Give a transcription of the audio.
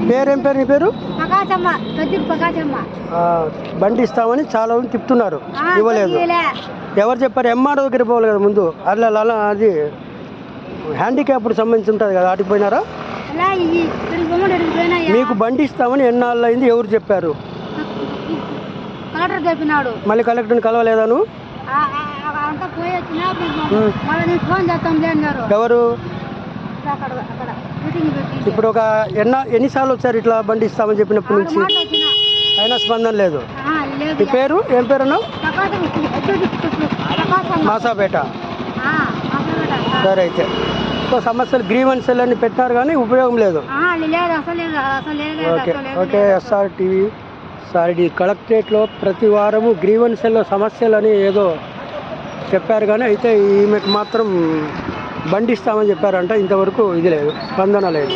పేరేం పేరు నీ పేరు? ప్రకాశమ్మ, ప్రకాశమ్మ. బండి ఇస్తామని చాలా మంది తిప్పుతున్నారు, ఇవ్వలేదు. ఎవరు చెప్పారు? ఎంఆర్ఓ దగ్గర పోవాలి కదా ముందు. అలా అది హ్యాండిక్యాప్డ్ సంబంధించి ఉంటుంది కదా, ఆటికి పోయినారా? మీకు బండి ఇస్తామని ఎన్నాళ్ళు అయింది, ఎవరు చెప్పారు? కలెక్టర్ చెప్పినాడు. మళ్ళీ కలెక్టర్ని కలవలేదా నువ్వు? ఎవరు? ఇప్పుడు ఒక ఎన్నిసార్లు వచ్చారు ఇట్లా బండి ఇస్తామని చెప్పినప్పటి నుంచి? అయినా స్పందన లేదు. మీ పేరు ఏం పేరు అన్నావు? మాసాపేట. సరే, అయితే సమస్యలు గ్రీవెన్స్ అన్ని పెట్టినారు కానీ ఉపయోగం లేదు. Okay okay. SR TV sorry, కలెక్టరేట్లో ప్రతి వారము గ్రీవెన్స్లో సమస్యలని ఏదో చెప్పారు కానీ అయితే ఈమెకు మాత్రం బండి ఇస్తామని చెప్పారంట. ఇంతవరకు ఇది లేదు, స్పందన లేదు.